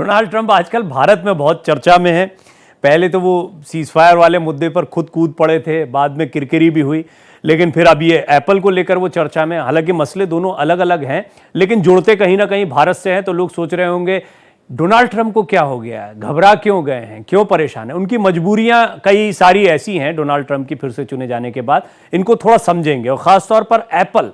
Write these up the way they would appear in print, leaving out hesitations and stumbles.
Donald Trump आजकल भारत में बहुत चर्चा में है। पहले तो वो सीज़फायर वाले मुद्दे पर खुद कूद पड़े थे, बाद में किरकिरी भी हुई, लेकिन फिर अब ये एप्पल को लेकर वो चर्चा में। हालांकि मसले दोनों अलग अलग हैं, लेकिन जुड़ते कहीं ना कहीं भारत से हैं। तो लोग सोच रहे होंगे डोनाल्ड ट्रंप को क्या हो गया है, घबरा क्यों गए हैं, क्यों परेशान है। उनकी मजबूरियां कई सारी ऐसी हैं डोनाल्ड ट्रंप की फिर से चुने जाने के बाद, इनको थोड़ा समझेंगे। और ख़ासतौर पर एप्पल,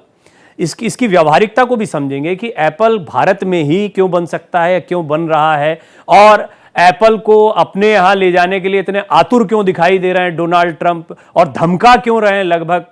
इसकी व्यावहारिकता को भी समझेंगे कि एप्पल भारत में ही क्यों बन सकता है, क्यों बन रहा है, और एप्पल को अपने यहां ले जाने के लिए इतने आतुर क्यों दिखाई दे रहे हैं डोनाल्ड ट्रंप, और धमका क्यों रहे हैं लगभग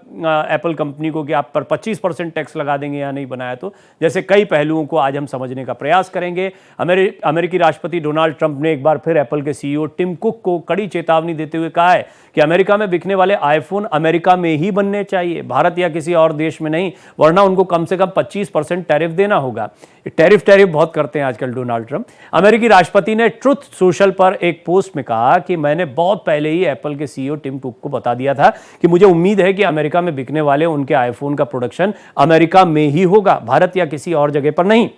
एप्पल कंपनी को कि आप पर 25% टैक्स लगा देंगे या नहीं बनाया तो। जैसे कई पहलुओं को आज हम समझने का प्रयास करेंगे। अमेरिकी राष्ट्रपति डोनाल्ड ट्रंप ने एक बार फिर एप्पल के सीईओ टिम कुक को कड़ी चेतावनी देते हुए कहा है कि अमेरिका में बिकने वाले आईफोन अमेरिका में ही बनने चाहिए, भारत या किसी और देश में नहीं, वरना उनको कम से कम 25% टैरिफ देना होगा। टैरिफ बहुत करते हैं आजकल डोनाल्ड ट्रंप। अमेरिकी राष्ट्रपति ने ट्रुथ सोशल पर एक पोस्ट में कहा कि मैंने बहुत पहले ही एप्पल के सीईओ टिम कुक को बता दिया था कि मुझे उम्मीद है कि अमेरिका में बिकने वाले उनके आईफोन का प्रोडक्शन अमेरिका में ही होगा, भारत या किसी और जगह पर नहीं।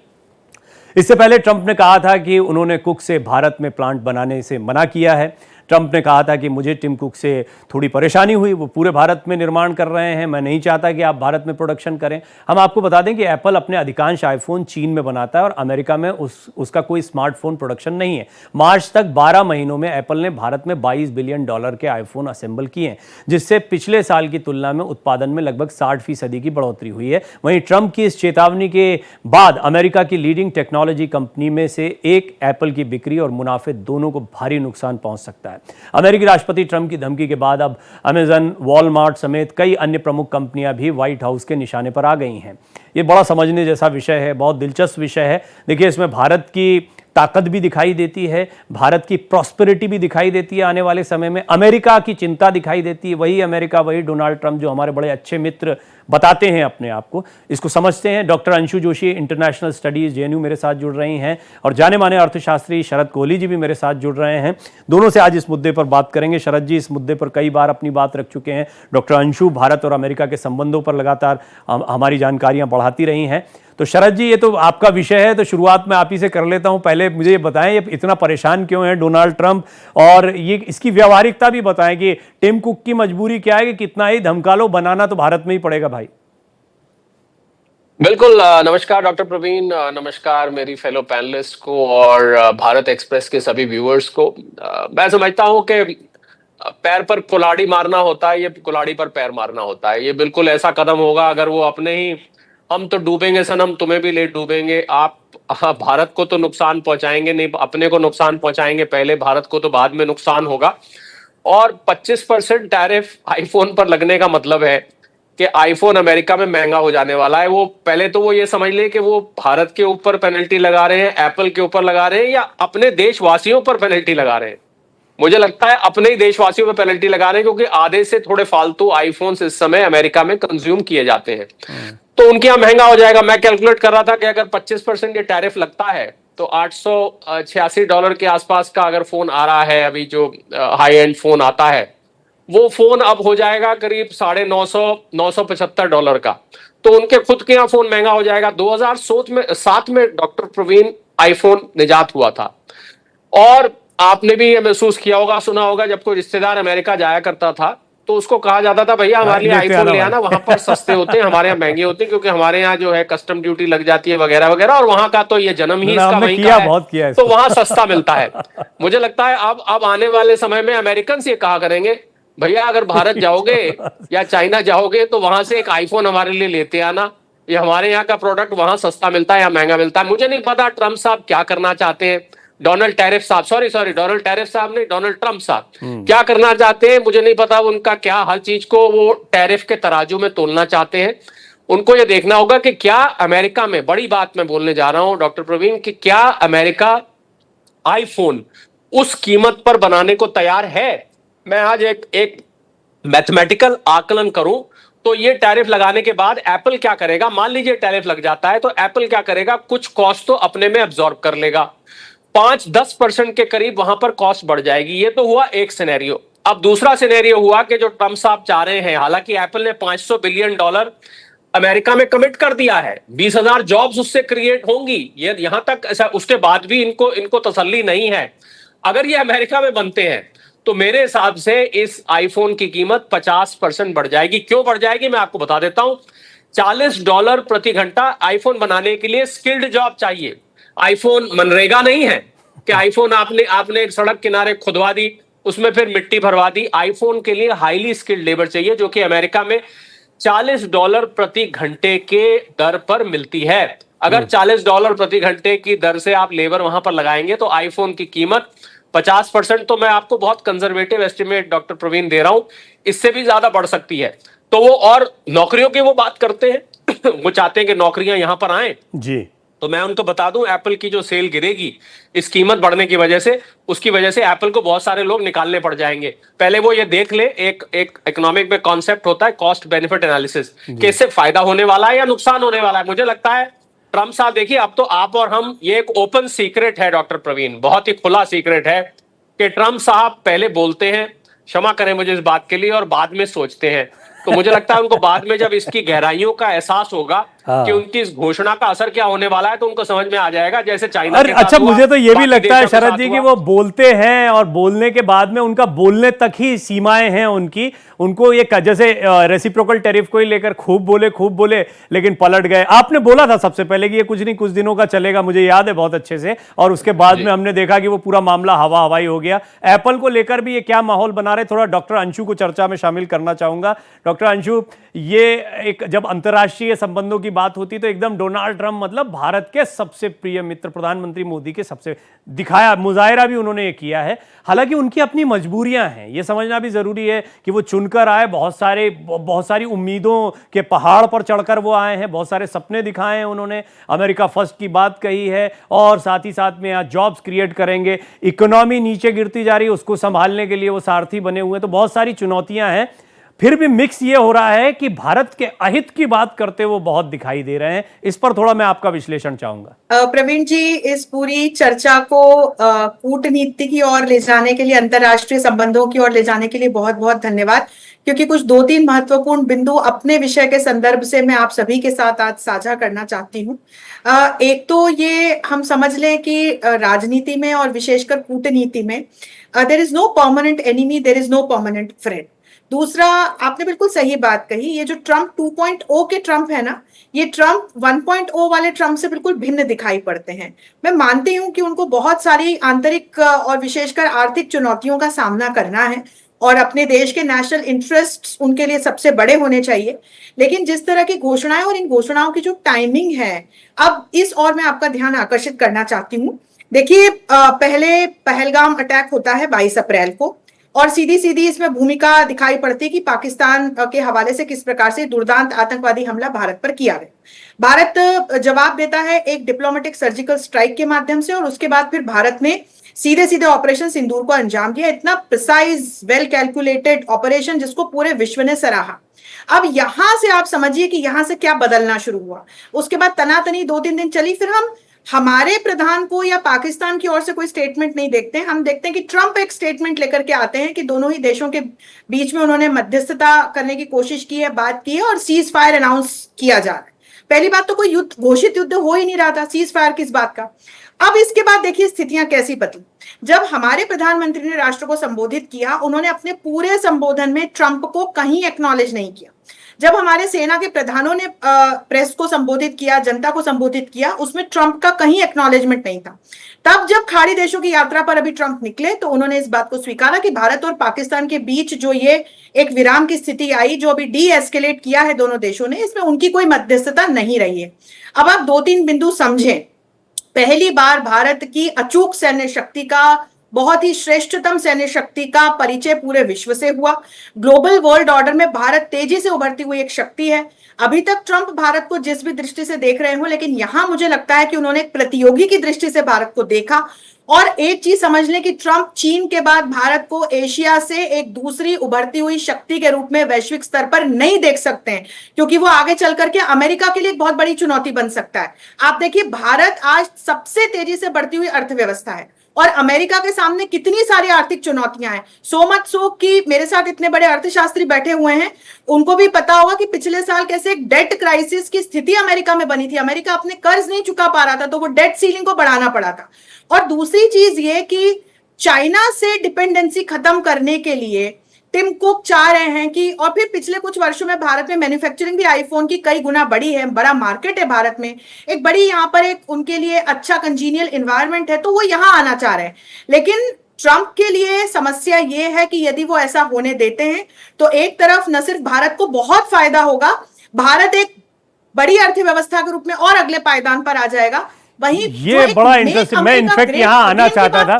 इससे पहले ट्रंप ने कहा था कि उन्होंने कुक से भारत में प्लांट बनाने से मना किया है। ट्रंप ने कहा था कि मुझे टिम कुक से थोड़ी परेशानी हुई, वो पूरे भारत में निर्माण कर रहे हैं, मैं नहीं चाहता कि आप भारत में प्रोडक्शन करें। हम आपको बता दें कि एप्पल अपने अधिकांश आईफोन चीन में बनाता है और अमेरिका में उसका कोई स्मार्टफोन प्रोडक्शन नहीं है। मार्च तक 12 महीनों में एप्पल ने भारत में $22 बिलियन के आईफोन असेंबल किए हैं, जिससे पिछले साल की तुलना में उत्पादन में लगभग 60% की बढ़ोतरी हुई है। वहीं ट्रंप की इस चेतावनी के बाद अमेरिका की लीडिंग टेक्नोलॉजी कंपनी में से एक एप्पल की बिक्री और मुनाफे दोनों को भारी नुकसान पहुंच सकता है। अमेरिकी राष्ट्रपति ट्रंप की धमकी के बाद अब अमेजन, वॉलमार्ट समेत कई अन्य प्रमुख कंपनियां भी व्हाइट हाउस के निशाने पर आ गई हैं। ये बड़ा समझने जैसा विषय है, बहुत दिलचस्प विषय है। देखिए, इसमें भारत की ताकत भी दिखाई देती है, भारत की प्रॉस्पेरिटी भी दिखाई देती है आने वाले समय में, अमेरिका की चिंता दिखाई देती है। वही अमेरिका, वही डोनाल्ड ट्रंप जो हमारे बड़े अच्छे मित्र बताते हैं अपने आप को, इसको समझते हैं। Doctor Anshu Joshi, international studies JNU, मेरे साथ जुड़ रही हैं, और जाने माने अर्थशास्त्री शरद कोहली जी भी मेरे साथ जुड़ रहे हैं। दोनों से आज इस मुद्दे पर बात करेंगे। शरद जी इस मुद्दे पर कई बार अपनी बात रख चुके हैं। डॉक्टर अंशु भारत और अमेरिका के संबंधों पर लगातार हमारी जानकारियां बढ़ाती रही हैं। तो शरद जी, ये तो आपका विषय है, तो शुरुआत में आप ही से कर लेता हूं। पहले मुझे ये बताएं, ये इतना परेशान क्यों है डोनाल्ड ट्रंप, और ये इसकी व्यावहारिकता भी बताएं कि टिम कुक की मजबूरी क्या है कि कितना ही धमका लो, बनाना तो भारत में ही पड़ेगा भाई। बिल्कुल। नमस्कार डॉक्टर प्रवीण, नमस्कार मेरी फेलो पैनलिस्ट को और भारत एक्सप्रेस के सभी व्यूअर्स को। मैं समझता हूं कि पैर पर कुल्हाड़ी मारना होता है, ये कुल्हाड़ी पर पैर मारना होता है। ये बिल्कुल ऐसा कदम होगा अगर वो अपने ही हम तो डूबेंगे सनम, तुम्हें भी ले डूबेंगे, आप भारत को तो नुकसान पहुंचाएंगे नहीं, अपने को नुकसान पहुंचाएंगे पहले, भारत को तो बाद में नुकसान होगा। और 25% टैरिफ आईफोन पर लगने का मतलब है कि आईफोन अमेरिका में महंगा हो जाने वाला है। वो पहले तो वो ये समझ ले कि वो भारत के ऊपर पेनल्टी लगा रहे हैं, एप्पल के ऊपर लगा रहे हैं, या अपने देशवासियों पर पेनल्टी लगा रहे हैं। मुझे लगता है अपने ही देशवासियों पर पेनल्टी लगा रहे हैं, क्योंकि आधे से थोड़े फालतू आईफोन्स इस समय अमेरिका में कंज्यूम किए जाते हैं, तो उनके यहाँ महंगा हो जाएगा। मैं कैलकुलेट कर रहा था कि अगर 25% के टैरिफ लगता है तो $886 के आसपास का अगर फोन आ रहा है, अभी जो हाई एंड फोन आता है, वो फोन अब हो जाएगा करीब $975 का। तो उनके खुद के यहाँ फोन महंगा हो जाएगा। 2007 में डॉक्टर प्रवीण आईफोन निजात हुआ था, और आपने भी ये महसूस किया होगा, सुना होगा, जब कोई रिश्तेदार अमेरिका जाया करता था तो उसको कहा जाता था भैया हमारे लिए आईफोन ले आना, वहां पर सस्ते होते हैं, हमारे यहाँ महंगे होते हैं, क्योंकि हमारे यहाँ जो है कस्टम ड्यूटी लग जाती है वगैरह वगैरह, और वहां का तो ये जन्म ही इसका वहीं का है, तो वहां सस्ता मिलता है। मुझे लगता है अब आने वाले समय में अमेरिकन ये कहा करेंगे भैया अगर भारत जाओगे या चाइना जाओगे तो वहां से एक आईफोन हमारे लिए लेते आना, ये हमारे यहाँ का प्रोडक्ट वहां सस्ता मिलता है या महंगा मिलता है। मुझे नहीं पता ट्रंप साहब क्या करना चाहते हैं, डोनाल्ड टैरिफ साहब, सॉरी डोनाल्ड टैरिफ साहब नहीं, डोनाल्ड ट्रंप साहब क्या करना चाहते हैं, मुझे नहीं पता। उनका क्या हर चीज को वो टैरिफ के तराजू में तोलना चाहते हैं। उनको ये देखना होगा कि क्या अमेरिका में, बड़ी बात मैं बोलने जा रहा हूं डॉक्टर प्रवीण, कि क्या अमेरिका आईफोन उस कीमत पर बनाने को तैयार है। मैं आज एक मैथमेटिकल आकलन करूं तो ये टैरिफ लगाने के बाद एप्पल क्या करेगा। मान लीजिए टैरिफ लग जाता है तो एप्पल क्या करेगा, कुछ कॉस्ट तो अपने में अब्सॉर्ब कर लेगा, 5-10% के करीब वहां पर कॉस्ट बढ़ जाएगी। ये तो हुआ एक सिनेरियो। अब दूसरा सिनेरियो हुआ कि जो ट्रंप साहब चाह रहे हैं, हालांकि एप्पल ने $500 बिलियन अमेरिका में कमिट कर दिया है, 20,000 जॉब्स उससे क्रिएट होंगी। ये यहां तक ऐसा, उसके बाद भी इनको इनको तसल्ली नहीं है। अगर ये अमेरिका में बनते हैं तो मेरे हिसाब से इस आईफोन की कीमत 50% बढ़ जाएगी। क्यों बढ़ जाएगी मैं आपको बता देता हूं। $40 प्रति घंटा आईफोन बनाने के लिए स्किल्ड जॉब चाहिए। आईफोन मनरेगा नहीं है कि आईफोन आपने आपने एक सड़क किनारे खुदवा दी, उसमें फिर मिट्टी भरवा दी। आईफोन के लिए हाईली स्किल्ड लेबर चाहिए, जो कि अमेरिका में $40 प्रति घंटे के दर पर मिलती है। अगर $40 प्रति घंटे की दर से आप लेबर वहां पर लगाएंगे तो आईफोन की कीमत 50%, तो मैं आपको बहुत कंजर्वेटिव एस्टिमेट डॉक्टर प्रवीण दे रहा हूं, इससे भी ज्यादा बढ़ सकती है। तो वो और नौकरियों की वो बात करते हैं वो चाहते हैं कि नौकरियां यहां पर आए जी। तो मैं उनको बता दूं, एप्पल की जो सेल गिरेगी इस कीमत बढ़ने की वजह से, उसकी वजह से एप्पल को बहुत सारे लोग निकालने पड़ जाएंगे। पहले वो ये देख ले, एक इकोनॉमिक में कॉन्सेप्ट होता है कॉस्ट बेनिफिट एनालिसिस, कि इससे फायदा होने वाला है या नुकसान होने वाला है। मुझे लगता है ट्रम्प साहब, देखिए अब तो आप और हम, ये एक ओपन सीक्रेट है डॉक्टर प्रवीण, बहुत ही खुला सीक्रेट है कि ट्रम्प साहब पहले बोलते हैं, क्षमा करें मुझे इस बात के लिए, और बाद में सोचते हैं। तो मुझे लगता है उनको बाद में जब इसकी गहराइयों का एहसास होगा कि उनकी इस घोषणा का असर क्या होने वाला है, तो उनको समझ में आ जाएगा, जैसे चाइना के साथ अच्छा, हुआ, मुझे तो ये भी बाकी लगता है देशों के शरद साथ जी कि हुआ। वो बोलते हैं और बोलने के बाद में उनका बोलने तक ही सीमाएं हैं उनकी। उनको ये जैसे रेसिप्रोकल टैरिफ को ही लेकर खूब बोले लेकिन पलट गए। आपने बोला था सबसे पहले कि ये कुछ नहीं कुछ दिनों का चलेगा, मुझे याद है बहुत अच्छे से, और उसके बाद में हमने देखा कि वो पूरा मामला हवा हवाई हो गया। एप्पल को लेकर भी ये क्या माहौल बना रहे, थोड़ा डॉक्टर अंशु को चर्चा में शामिल करना चाहूंगा। डॉक्टर अंशु, ये एक जब अंतर्राष्ट्रीय संबंधों की बात होती तो एकदम डोनाल्ड ट्रंप मतलब भारत के सबसे प्रिय मित्र, प्रधानमंत्री मोदी के सबसे दिखाया, मुजाहिरा भी उन्होंने ये किया है। हालांकि उनकी अपनी मजबूरियां हैं, ये समझना भी जरूरी है कि वो चुनकर आए, बहुत सारी उम्मीदों के पहाड़ पर चढ़कर वो आए हैं, बहुत सारे सपने दिखाए हैं उन्होंने, अमेरिका फर्स्ट की बात कही है, और साथ ही साथ में यहाँ जॉब्स क्रिएट करेंगे। इकोनॉमी नीचे गिरती जा रही है, उसको संभालने के लिए वो सारथी बने हुए हैं। तो बहुत सारी चुनौतियां हैं, फिर भी मिक्स ये हो रहा है कि भारत के अहित की बात करते वो बहुत दिखाई दे रहे हैं। इस पर थोड़ा मैं आपका विश्लेषण चाहूंगा। प्रवीण जी, इस पूरी चर्चा को कूटनीति की ओर ले जाने के लिए, अंतर्राष्ट्रीय संबंधों की ओर ले जाने के लिए बहुत बहुत धन्यवाद, क्योंकि कुछ 2-3 महत्वपूर्ण बिंदु अपने विषय के संदर्भ से मैं आप सभी के साथ आज साझा करना चाहती हूँ। एक तो ये हम समझ लें कि राजनीति में और विशेषकर कूटनीति में there is no permanent enemy, there is no permanent friend. दूसरा, आपने बिल्कुल सही बात कही, ये जो ट्रम्प 2.0 के ट्रम्प है ना, ये ट्रम्प 1.0 वाले ट्रम्प से बिल्कुल भिन्न दिखाई पड़ते हैं। मैं मानती हूं कि उनको बहुत सारी आंतरिक और विशेषकर आर्थिक चुनौतियों का सामना करना है और अपने देश के नेशनल इंटरेस्ट्स उनके लिए सबसे बड़े होने चाहिए। लेकिन जिस तरह की घोषणाएं और इन घोषणाओं की जो टाइमिंग है, अब इस ओर मैं आपका ध्यान आकर्षित करना चाहती हूँ। देखिए, पहले पहलगाम अटैक होता है 22 अप्रैल को, और सीधी सीधी इसमें भूमिका दिखाई पड़ती है कि पाकिस्तान के हवाले से किस प्रकार से दुर्दांत आतंकवादी हमला भारत पर किया गया। भारत जवाब देता है एक डिप्लोमेटिक सर्जिकल स्ट्राइक के माध्यम से, और उसके बाद फिर भारत ने सीधे सीधे ऑपरेशन सिंदूर को अंजाम दिया। इतना प्रिसाइज, वेल कैलकुलेटेड ऑपरेशन जिसको पूरे विश्व ने सराहा। अब यहां से आप समझिए कि यहां से क्या बदलना शुरू हुआ। उसके बाद तनातनी 2-3 दिन चली, फिर हम हमारे प्रधान को या पाकिस्तान की ओर से कोई स्टेटमेंट नहीं देखते हैं। हम देखते हैं कि ट्रंप एक स्टेटमेंट लेकर के आते हैं कि दोनों ही देशों के बीच में उन्होंने मध्यस्थता करने की कोशिश की है, बात की है, और सीज फायर अनाउंस किया जा रहा है। पहली बात तो कोई युद्ध, घोषित युद्ध हो ही नहीं रहा था, सीज फायर किस बात का। अब इसके बाद देखिए स्थितियां कैसी बदली। जब हमारे प्रधानमंत्री ने राष्ट्र को संबोधित किया, उन्होंने अपने पूरे संबोधन में ट्रंप को कहीं एक्नॉलेज नहीं किया। जब हमारे सेना के प्रधानों ने प्रेस को संबोधित किया, जनता को संबोधित किया, उसमें ट्रंप का कहीं एक्नॉलेजमेंट नहीं था। तब जब खाड़ी देशों की यात्रा पर अभी ट्रंप निकले, तो उन्होंने इस बात को स्वीकारा कि भारत और पाकिस्तान के बीच जो ये एक विराम की स्थिति आई, जो अभी डी एस्केलेट किया है दोनों देशों ने, इसमें उनकी कोई मध्यस्थता नहीं रही है। अब आप 2-3 बिंदु समझें। पहली बार भारत की अचूक सैन्य शक्ति का, बहुत ही श्रेष्ठतम सैन्य शक्ति का परिचय पूरे विश्व से हुआ। ग्लोबल वर्ल्ड ऑर्डर में भारत तेजी से उभरती हुई एक शक्ति है। अभी तक ट्रंप भारत को जिस भी दृष्टि से देख रहे हो, लेकिन यहां मुझे लगता है कि उन्होंने एक प्रतियोगी की दृष्टि से भारत को देखा। और एक चीज समझ लें कि ट्रंप चीन के बाद भारत को एशिया से एक दूसरी उभरती हुई शक्ति के रूप में वैश्विक स्तर पर नहीं देख सकते हैं, क्योंकि वो आगे चल करके अमेरिका के लिए एक बहुत बड़ी चुनौती बन सकता है। आप देखिए, भारत आज सबसे तेजी से बढ़ती हुई अर्थव्यवस्था है, और अमेरिका के सामने कितनी सारी आर्थिक चुनौतियां हैं। सो मच सो कि मेरे साथ इतने बड़े अर्थशास्त्री बैठे हुए हैं, उनको भी पता होगा कि पिछले साल कैसे एक डेट क्राइसिस की स्थिति अमेरिका में बनी थी। अमेरिका अपने कर्ज नहीं चुका पा रहा था, तो वो डेट सीलिंग को बढ़ाना पड़ा था। और दूसरी चीज ये कि चाइना से डिपेंडेंसी खत्म करने के लिए टिम कुक चाह रहे हैं कि, और फिर पिछले कुछ वर्षों में भारत में मैन्युफैक्चरिंग भी आईफोन की कई गुना बढ़ी है, बड़ा मार्केट है भारत में, एक बड़ी यहाँ पर एक उनके लिए अच्छा कंजीनियल एनवायरनमेंट है, तो वो यहाँ आना चाह रहे हैं। लेकिन ट्रंप के लिए समस्या ये है कि यदि वो ऐसा होने देते हैं तो एक तरफ न सिर्फ भारत को बहुत फायदा होगा, भारत एक बड़ी अर्थव्यवस्था के रूप में और अगले पायदान पर आ जाएगा। वहीं ये बड़ा इंटरेस्टिंग, मैं इनफैक्ट यहाँ आना चाहता था।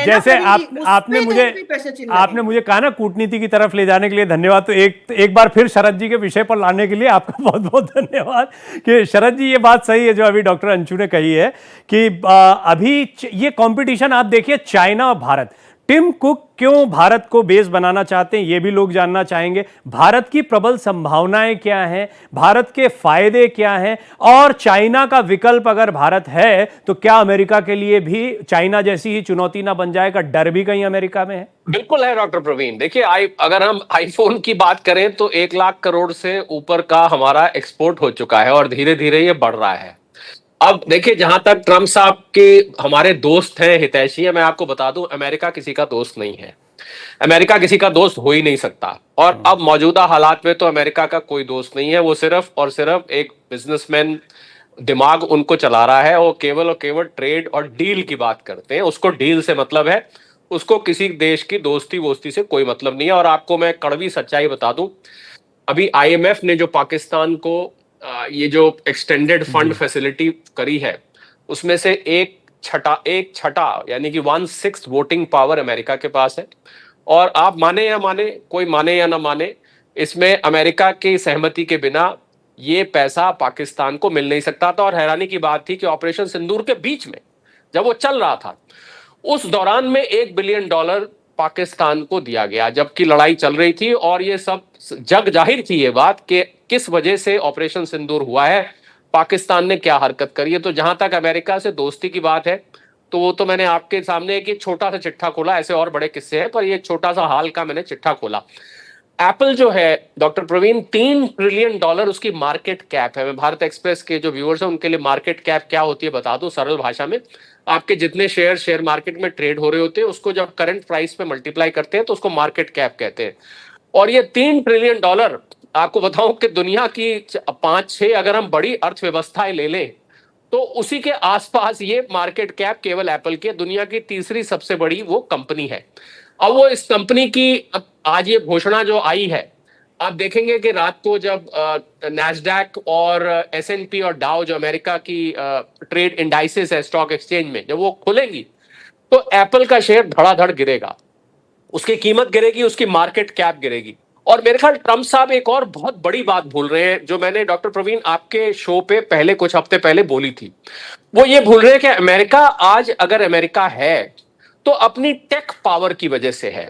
जैसे आपने मुझे कहा ना कूटनीति की तरफ ले जाने के लिए धन्यवाद, तो एक बार फिर शरद जी के विषय पर लाने के लिए आपका बहुत बहुत धन्यवाद कि शरद जी ये बात सही है जो अभी डॉक्टर अंशु ने कही है कि अभी ये कंपटीशन आप देखिए चाइना और भारत। टिम कुक क्यों भारत को बेस बनाना चाहते हैं ये भी लोग जानना चाहेंगे। भारत की प्रबल संभावनाएं क्या हैं, भारत के फायदे क्या हैं, और चाइना का विकल्प अगर भारत है तो क्या अमेरिका के लिए भी चाइना जैसी ही चुनौती ना बन जाएगा, डर भी कहीं अमेरिका में है? बिल्कुल है डॉक्टर प्रवीण। देखिए अगर हम आईफोन की बात करें तो 1 लाख करोड़ से ऊपर का हमारा एक्सपोर्ट हो चुका है और धीरे धीरे ये बढ़ रहा है। अब देखिए, जहां तक ट्रम्प साहब के हमारे दोस्त हैं, हितैषी है, मैं आपको बता दूं अमेरिका किसी का दोस्त नहीं है। अमेरिका किसी का दोस्त हो ही नहीं सकता। और अब मौजूदा हालात में तो अमेरिका का कोई दोस्त नहीं है। वो सिर्फ और सिर्फ एक बिजनेसमैन दिमाग उनको चला रहा है। वो केवल और केवल ट्रेड और डील की बात करते हैं। उसको डील से मतलब है, उसको किसी देश की दोस्ती वोस्ती से कोई मतलब नहीं है। और आपको मैं कड़वी सच्चाई बता दूं, अभी आईएमएफ ने जो पाकिस्तान को ये जो एक्सटेंडेड फंड फैसिलिटी करी है, उसमें से एक छठा यानी कि 1/6 वोटिंग पावर अमेरिका के पास है। और आप माने या माने, कोई माने या ना माने, इसमें अमेरिका की सहमति के बिना ये पैसा पाकिस्तान को मिल नहीं सकता था। और हैरानी की बात थी कि ऑपरेशन सिंदूर के बीच में जब वो चल रहा था, उस दौरान में $1 बिलियन पाकिस्तान को दिया गया, जबकि लड़ाई चल रही थी। और ये सब जग जाहिर थी ये बात कि किस वजह से ऑपरेशन सिंदूर हुआ है, पाकिस्तान ने क्या हरकत करी है। तो जहां तक अमेरिका से दोस्ती की बात है, तो वो तो मैंने आपके सामने एक छोटा सा चिट्ठा खोला। ऐसे और बड़े किस्से हैं, पर ये छोटा सा हाल का मैंने चिट्ठा खोला। एप्पल जो है डॉक्टर प्रवीण, $3 ट्रिलियन उसकी मार्केट कैप है। मैं भारत एक्सप्रेस के जो व्यूअर्स हैं उनके लिए मार्केट कैप क्या होती है बता दूं सरल भाषा में। आपके जितने शेयर मार्केट में ट्रेड हो रहे होते हैं, उसको जब करंट प्राइस पे मल्टीप्लाई करते हैं तो उसको मार्केट कैप कहते हैं। और ये $3 ट्रिलियन, आपको बताऊं कि दुनिया की 5-6 अगर हम बड़ी अर्थव्यवस्थाएं ले लें तो उसी के आसपास ये मार्केट कैप केवल एप्पल की दुनिया की तीसरी सबसे बड़ी वो कंपनी है। अब वो इस कंपनी की आज ये घोषणा जो आई है, आप देखेंगे कि रात को जब नैस्डैक और S&P और डाउ जो अमेरिका की ट्रेड इंडाइसेस है स्टॉक एक्सचेंज में, जब वो खुलेंगी तो एप्पल का शेयर धड़ाधड़ गिरेगा, उसकी कीमत गिरेगी, उसकी मार्केट कैप गिरेगी। और मेरे ख्याल ट्रम्प साहब एक और बहुत बड़ी बात भूल रहे हैं, जो मैंने डॉक्टर प्रवीण आपके शो पे पहले कुछ हफ्ते पहले बोली थी। वो ये भूल रहे हैं कि अमेरिका आज अगर अमेरिका है तो अपनी टेक पावर की वजह से है।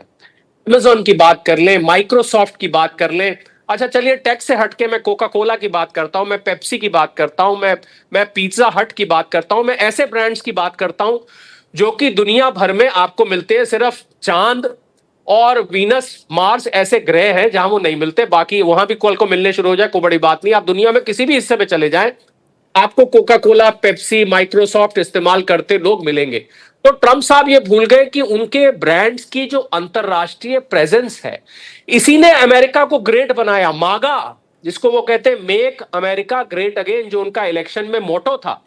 अमेज़न की बात कर लें, माइक्रोसॉफ्ट की बात कर लें। अच्छा चलिए, टेक से हटके मैं कोका कोला की बात करता हूं, मैं पेप्सी की बात करता हूं, मैं पिज्जा हट की बात करता हूं, मैं ऐसे ब्रांड्स की बात करता हूं जो कि दुनिया भर में आपको मिलते हैं। सिर्फ चांद और वीनस, मार्स ऐसे ग्रह हैं जहां वो नहीं मिलते, बाकी वहां भी कल को मिलने शुरू हो जाए कोई बड़ी बात नहीं। आप दुनिया में किसी भी हिस्से में चले जाएं, आपको कोका कोला, पेप्सी, माइक्रोसॉफ्ट इस्तेमाल करते लोग मिलेंगे। तो ट्रम्प साहब ये भूल गए कि उनके ब्रांड्स की जो अंतरराष्ट्रीय प्रेजेंस है, इसी ने अमेरिका को ग्रेट बनाया। मागा, जिसको वो कहते हैं मेक अमेरिका ग्रेट अगेन, जो उनका इलेक्शन में मोटो था,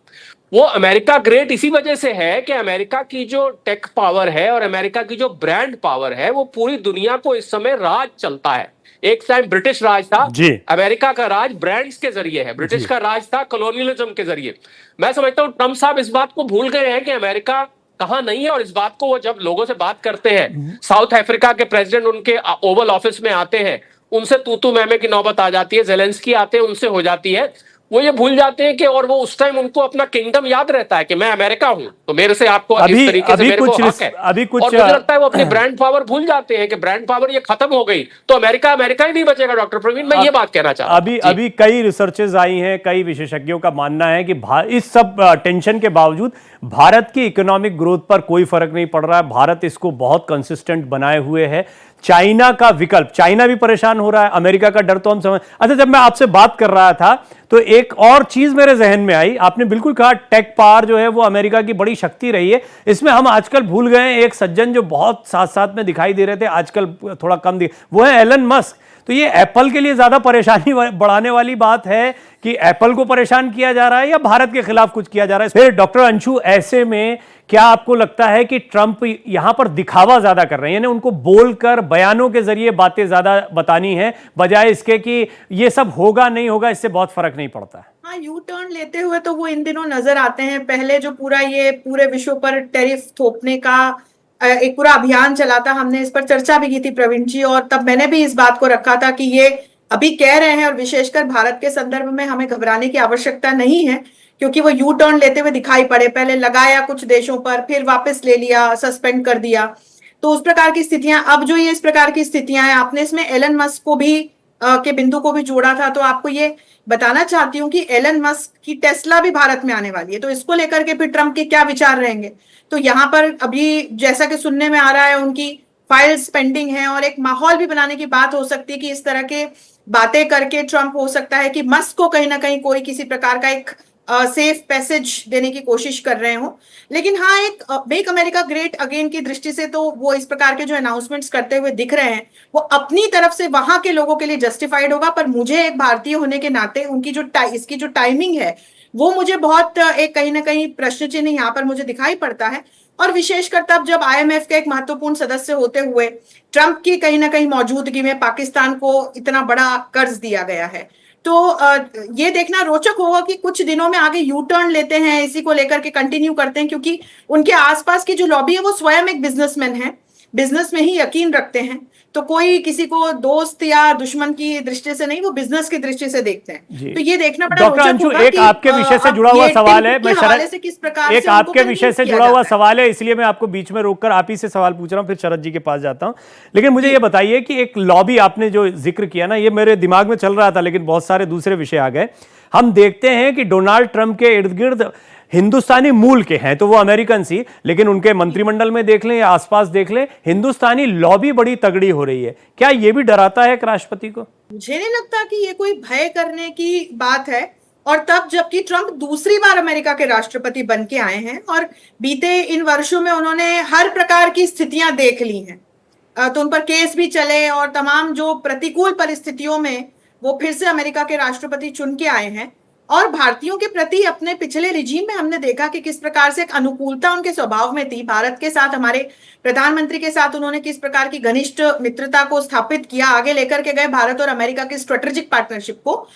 वो अमेरिका ग्रेट इसी वजह से है कि अमेरिका की जो टेक पावर है और अमेरिका की जो ब्रांड पावर है, वो पूरी दुनिया को इस समय राज चलता है। एक टाइम ब्रिटिश राज था, अमेरिका का राज ब्रांड्स के जरिए है। ब्रिटिश का राज था कॉलोनियलिज्म के जरिए। मैं समझता हूं ट्रम्प साहब इस बात को भूल गए हैं कि अमेरिका कहां नहीं है। और इस बात को वो जब लोगों से बात करते हैं, साउथ अफ्रीका के प्रेसिडेंट उनके ओवल ऑफिस में आते हैं, उनसे तू तू मैं की नौबत आ जाती है, जेलेंस्की आते हैं उनसे हो जाती है। वो ये भूल जाते हैं कि, और वो उस टाइम उनको अपना किंगडम याद रहता है कि मैं अमेरिका हूं, तो मेरे से आपको इस तरीके से मेरे को हक है। और मुझे लगता है वो अपनी ब्रांड पावर भूल जाते हैं कि ब्रांड पावर ये खत्म हो गई तो अमेरिका अमेरिका ही नहीं बचेगा। डॉक्टर प्रवीण, मैं ये बात कहना चाहता हूं। अभी कई रिसर्चेस आई हैं, कई विशेषज्ञों का मानना है कि इस सब टेंशन के बावजूद भारत की इकोनॉमिक ग्रोथ पर कोई फर्क नहीं पड़ रहा है। भारत इसको बहुत कंसिस्टेंट बनाए हुए है। चाइना का विकल्प, चाइना भी परेशान हो रहा है, अमेरिका का डर तो हम समझ। अच्छा, जब मैं आपसे बात कर रहा था तो एक और चीज मेरे जहन में आई। आपने बिल्कुल कहा टेक पावर जो है वो अमेरिका की बड़ी शक्ति रही है। इसमें हम आजकल भूल गए एक सज्जन जो बहुत साथ साथ में दिखाई दे रहे थे, आजकल थोड़ा कम वो है एलन मस्क। तो ये एप्पल के लिए ज्यादा परेशानी बढ़ाने वाली बात है कि एप्पल को परेशान किया जा रहा है या भारत के खिलाफ कुछ किया जा रहा है। फिर डॉक्टर अंशु, ऐसे में क्या आपको लगता है कि ट्रंप यहां पर दिखावा ज्यादा कर रहे हैं, यानी उनको बोलकर बयानों के जरिए बातें ज्यादा बतानी है बजाय इसके कि ये सब होगा नहीं होगा, इससे बहुत फर्क नहीं पड़ता है? हाँ, यू टर्न लेते हुए तो वो इन दिनों नजर आते हैं। पहले जो पूरे विश्व पर टैरिफ थोपने का एक पूरा अभियान चला था, हमने इस पर चर्चा भी की थी प्रवीण जी, और तब मैंने भी इस बात को रखा था कि ये अभी कह रहे हैं और विशेषकर भारत के संदर्भ में हमें घबराने की आवश्यकता नहीं है, क्योंकि वो यू टर्न लेते हुए दिखाई पड़े। पहले लगाया कुछ देशों पर, फिर वापस ले लिया, सस्पेंड कर दिया। तो उस प्रकार की स्थितियां, अब जो ये इस प्रकार की स्थितियां हैं, आपने इसमें एलन मस्क को भी के बिंदु को भी जोड़ा था, तो आपको ये बताना चाहती हूँ कि एलन मस्क की टेस्ला भी भारत में आने वाली है, तो इसको लेकर के फिर ट्रंप के क्या विचार रहेंगे? तो यहाँ पर अभी जैसा कि सुनने में आ रहा है उनकी फाइल्स पेंडिंग है, और एक माहौल भी बनाने की बात हो सकती है कि इस तरह के बातें करके ट्रंप हो सकता है कि मस्क को कहीं ना कहीं कोई किसी प्रकार का एक सेफ पैसेज देने की कोशिश कर रहे हो। लेकिन हाँ, एक मेक अमेरिका ग्रेट अगेन की दृष्टि से तो वो इस प्रकार के जो अनाउंसमेंट्स करते हुए दिख रहे हैं वो अपनी तरफ से वहां के लोगों के लिए जस्टिफाइड होगा, पर मुझे एक भारतीय होने के नाते उनकी जो इसकी जो टाइमिंग है वो मुझे बहुत एक कहीं ना कहीं प्रश्न चिन्ह यहाँ पर मुझे दिखाई पड़ता है। और विशेषकर तब जब IMF के एक महत्वपूर्ण सदस्य होते हुए ट्रंप की कहीं ना कहीं मौजूदगी में पाकिस्तान को इतना बड़ा कर्ज दिया गया है, तो ये देखना रोचक होगा कि कुछ दिनों में आगे यू टर्न लेते हैं, इसी को लेकर के कंटिन्यू करते हैं, क्योंकि उनके आसपास की जो लॉबी है वो स्वयं एक बिजनेसमैन है, बिजनेस में ही यकीन रखते हैं। तो कोई किसी को दोस्त या दुश्मन की दृष्टि से नहीं, वो बिजनेस की दृष्टि से देखते हैं। तो ये देखना बड़ा डॉक्टर अंशु, एक आपके विषय से जुड़ा हुआ सवाल है, मैं शरद से किस प्रकार एक आपके विषय से जुड़ा हुआ सवाल है, इसलिए मैं आपको बीच में रोककर आप ही से सवाल पूछ रहा हूं, फिर शरद जी के पास जाता हूं। लेकिन मुझे ये बताइए कि एक लॉबी आपने जो जिक्र किया ना, ये मेरे दिमाग में चल रहा था, लेकिन बहुत सारे दूसरे विषय आ गए। हम देखते हैं कि डोनाल्ड ट्रंप के इर्द गिर्द हिंदुस्तानी मूल के हैं, तो वो अमेरिकन सी, लेकिन उनके मंत्रिमंडल में देख लें या आसपास देख लें, हिंदुस्तानी लॉबी बड़ी तगड़ी हो रही है। क्या ये भी डराता है एक राष्ट्रपति को? मुझे नहीं लगता कि ये कोई भय करने की बात है। और तब जबकि ट्रंप दूसरी बार अमेरिका के राष्ट्रपति बन के आए हैं और बीते इन वर्षों में उन्होंने हर प्रकार की स्थितियां देख ली हैं, तो उन पर केस भी चले और तमाम जो प्रतिकूल परिस्थितियों में वो फिर से अमेरिका के राष्ट्रपति चुन के आए हैं। और भारतीयों के प्रति अपने पिछले रिजीम में हमने देखा कि किस प्रकार से एक अनुकूलता उनके स्वभाव में थी। भारत के साथ, हमारे प्रधानमंत्री के साथ उन्होंने किस प्रकार की घनिष्ठ मित्रता को स्थापित किया, आगे लेकर के गए भारत और अमेरिका की स्ट्रेटेजिक पार्टनरशिप को।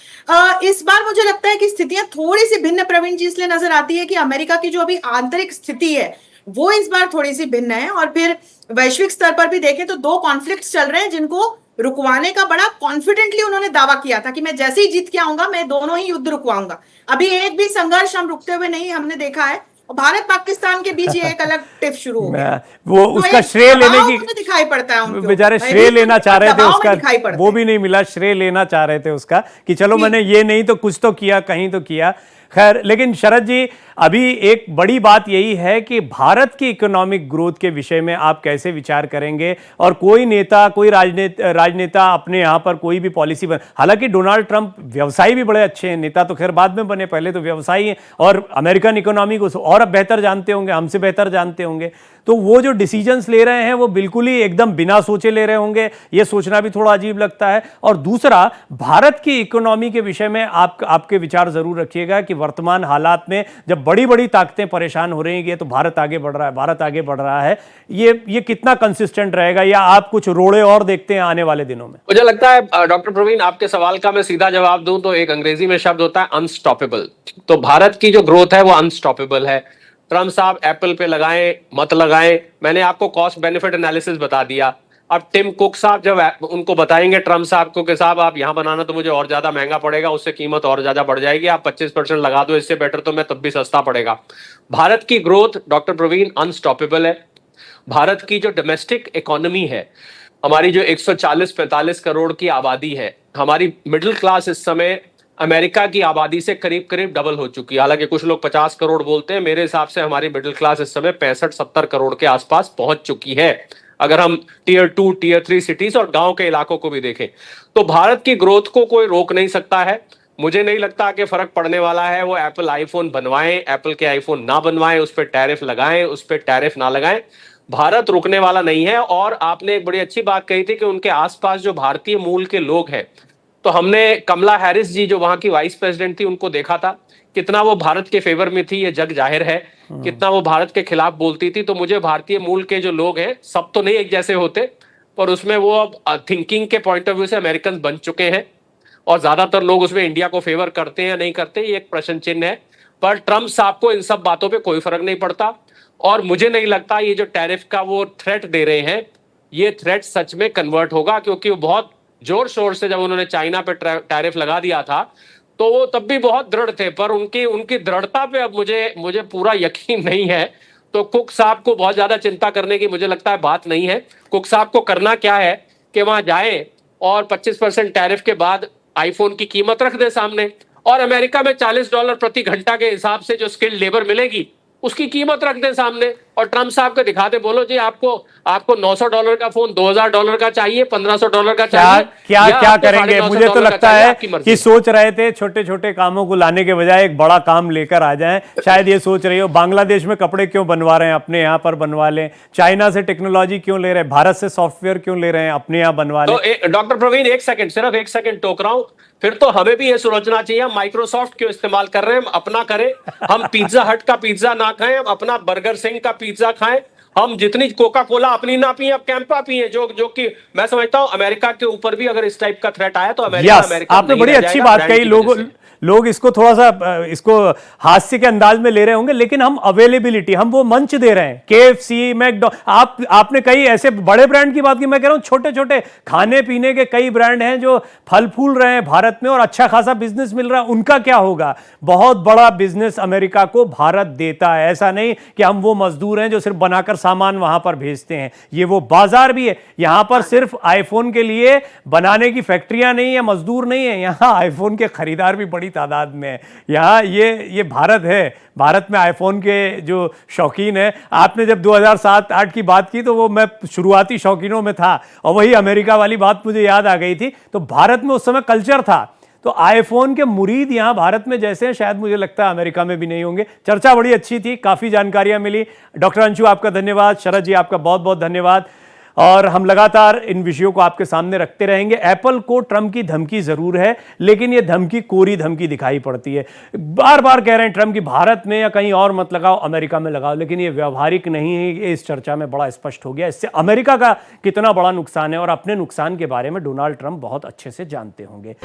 इस बार मुझे लगता है कि स्थितियां थोड़ी सी भिन्न प्रवीण जी इसलिए नजर आती है कि अमेरिका की जो अभी आंतरिक स्थिति है वो इस बार थोड़ी सी भिन्न है। और फिर वैश्विक स्तर पर भी देखें तो दो कॉन्फ्लिक्ट्स चल रहे हैं जिनको रुकवाने का बड़ा कॉन्फिडेंटली उन्होंने दावा किया था कि मैं जैसे ही जीत के आऊंगा मैं दोनों ही युद्ध रुकवाऊंगा। अभी एक भी संघर्ष हम रुकते हुए नहीं हमने देखा है, और भारत पाकिस्तान के बीच ये एक अलग टिप शुरू हो गया। वो तो उसका श्रेय लेने की दिखाई पड़ता है उनको, बेचारे श्रेय लेना चाह रहे थे उसका, वो भी नहीं मिला। श्रेय लेना चाह रहे थे उसका कि चलो मैंने ये नहीं तो कुछ तो किया, कहीं तो किया। खैर, लेकिन शरद जी, अभी एक बड़ी बात यही है कि भारत की इकोनॉमिक ग्रोथ के विषय में आप कैसे विचार करेंगे? और कोई नेता, कोई राजनेता अपने यहाँ पर कोई भी पॉलिसी हालांकि डोनाल्ड ट्रंप व्यवसायी भी बड़े अच्छे हैं, नेता तो खैर बाद में बने, पहले तो व्यवसायी हैं और अमेरिकन इकोनॉमी को और अब बेहतर जानते होंगे, हमसे बेहतर जानते होंगे। तो वो जो डिसीजंस ले रहे हैं वो बिल्कुल ही एकदम बिना सोचे ले रहे होंगे, ये सोचना भी थोड़ा अजीब लगता है। और दूसरा, भारत की इकोनॉमी के विषय में आपके विचार जरूर रखिएगा कि वर्तमान हालात में जब बड़ी बड़ी ताकतें परेशान हो रही हैं तो भारत आगे बढ़ रहा है, भारत आगे बढ़ रहा है, ये कितना कंसिस्टेंट रहेगा, या आप कुछ रोड़े और देखते हैं आने वाले दिनों में? मुझे लगता है डॉक्टर प्रवीण, आपके सवाल का मैं सीधा जवाब दूं तो एक अंग्रेजी में शब्द होता है अनस्टॉपेबल। तो भारत की जो ग्रोथ है वो अनस्टॉपेबल है। ट्रंप साहब एप्पल पे लगाएं मत लगाएं, मैंने आपको कॉस्ट बेनिफिट एनालिसिस बता दिया। अब टिम कुक साहब जब उनको बताएंगे ट्रम्प साहब को कि साहब आप यहां बनाना तो मुझे और ज्यादा महंगा पड़ेगा, उससे कीमत और ज्यादा बढ़ जाएगी, आप 25% लगा दो, इससे बेटर तो मैं तब भी सस्ता पड़ेगा। भारत की ग्रोथ डॉक्टर प्रवीण अनस्टॉपेबल है। भारत की जो डोमेस्टिक इकोनॉमी है, हमारी जो 140-45 करोड़ की आबादी है, हमारी मिडिल क्लास इस समय अमेरिका की आबादी से करीब करीब डबल हो चुकी है। हालांकि कुछ लोग 50 करोड़ बोलते हैं, मेरे हिसाब से हमारी मिडिल क्लास इस समय 65-70 करोड़ के आसपास पहुंच चुकी है। अगर हम टीयर 2 टीयर 3 सिटीज और गांव के इलाकों को भी देखें तो भारत की ग्रोथ को कोई रोक नहीं सकता है। मुझे नहीं लगता कि फर्क पड़ने वाला है वो एप्पल आईफोन बनवाएं, एप्पल के आईफोन ना बनवाएं, उस पर टैरिफ लगाएं, उस पर टैरिफ ना लगाएं, भारत रुकने वाला नहीं है। और आपने एक बड़ी अच्छी बात कही थी कि उनके आसपास जो भारतीय मूल के लोग हैं, तो हमने कमला हैरिस जी जो वहां की वाइस प्रेसिडेंट थी उनको देखा था, कितना वो भारत के फेवर में थी, ये जग जाहिर है, कितना वो भारत के खिलाफ बोलती थी। तो मुझे भारतीय मूल के जो लोग हैं, सब तो नहीं एक जैसे होते, पर उसमें वो अब थिंकिंग के पॉइंट ऑफ व्यू से अमेरिकन बन चुके हैं, और ज्यादातर लोग उसमें इंडिया को फेवर करते हैं या नहीं करते, ये एक प्रश्न चिन्ह है। पर ट्रम्प साहब को इन सब बातों पे कोई फर्क नहीं पड़ता, और मुझे नहीं लगता ये जो टैरिफ का वो थ्रेट दे रहे हैं, ये थ्रेट सच में कन्वर्ट होगा, क्योंकि वो बहुत जोर शोर से जब उन्होंने चाइना पे टैरिफ लगा दिया था तो वो तब भी बहुत दृढ़ थे, पर उनकी दृढ़ता पे अब मुझे पूरा यकीन नहीं है। तो कुक साहब को बहुत ज्यादा चिंता करने की मुझे लगता है बात नहीं है। कुक साहब को करना क्या है कि वहां जाए और 25% टैरिफ के बाद आईफोन की कीमत रख दे सामने, और अमेरिका में $40 प्रति घंटा के हिसाब से जो स्किल्ड लेबर मिलेगी उसकी कीमत रख दे सामने, और ट्रम्प साहब को दिखा दे, बोलो जी आपको $900 का फोन $2000 का चाहिए, $1500 का चाहिए, क्या करेंगे? मुझे तो लगता है कि सोच रहे थे छोटे छोटे कामों को लाने के बजाय एक बड़ा काम लेकर आ जाएं। शायद ये सोच रही हो बांग्लादेश में कपड़े क्यों बनवा रहे हैं, अपने यहाँ पर बनवा लें। चाइना से टेक्नोलॉजी क्यों ले रहे हैं, भारत से सॉफ्टवेयर क्यों ले रहे हैं, अपने यहाँ बनवा लें। तो डॉक्टर प्रवीण सिर्फ एक सेकंड टोक रहा हूं, फिर तो हमें भी ये सोचना चाहिए हम माइक्रोसॉफ्ट क्यों इस्तेमाल कर रहे हैं, हम अपना करें, हम पिज्जा हट का पिज्जा ना खाएं, हम अपना बर्गर सिंह का पिज्जा खाएं, हम जितनी कोका कोला अपनी ना पिए, अब कैंपा पिए, जो कि मैं समझता हूं अमेरिका के ऊपर भी अगर इस टाइप का थ्रेट आया तो अमेरिका आपने बड़ी अच्छी बात कही। लोग इसको थोड़ा सा इसको हास्य के अंदाज में ले रहे होंगे, लेकिन हम अवेलेबिलिटी, हम वो मंच दे रहे हैं। KFC, मैकडॉनल्ड, आपने कई ऐसे बड़े ब्रांड की बात की, मैं कह रहा हूं छोटे छोटे खाने पीने के कई ब्रांड हैं जो फल फूल रहे हैं भारत में और अच्छा खासा बिजनेस मिल रहा है। उनका क्या होगा? बहुत बड़ा बिजनेस अमेरिका को भारत देता है। ऐसा नहीं कि हम वो मजदूर हैं जो सिर्फ बनाकर सामान वहां पर भेजते हैं, ये वो बाजार भी है। यहां पर सिर्फ आईफोन के लिए बनाने की फैक्ट्रियां नहीं है, मजदूर नहीं है, यहां आईफोन के खरीदार भी बड़ी तादाद में है। यहाँ ये भारत है। भारत में आईफोन के जो शौकीन है, आपने जब 2007-8 की बात की तो वो मैं शुरुआती शौकीनों में था, और वही अमेरिका वाली बात मुझे याद आ गई थी। तो भारत में उस समय कल्चर था। तो आईफोन के मुरीद यहां भारत में जैसे हैं, शायद मुझे लगता है अमेरिका में भी नहीं होंगे। चर्चा बड़ी अच्छी थी, काफी जानकारियां मिली। डॉक्टर अंशु आपका धन्यवाद, शरद जी आपका बहुत बहुत धन्यवाद, और हम लगातार इन विषयों को आपके सामने रखते रहेंगे। एप्पल को ट्रंप की धमकी जरूर है, लेकिन यह धमकी कोरी धमकी दिखाई पड़ती है। बार बार कह रहे हैं ट्रंप की भारत में या कहीं और मत लगाओ, अमेरिका में लगाओ, लेकिन यह व्यवहारिक नहीं है। ये इस चर्चा में बड़ा स्पष्ट हो गया। इससे अमेरिका का कितना बड़ा नुकसान है, और अपने नुकसान के बारे में डोनाल्ड ट्रंप बहुत अच्छे से जानते होंगे।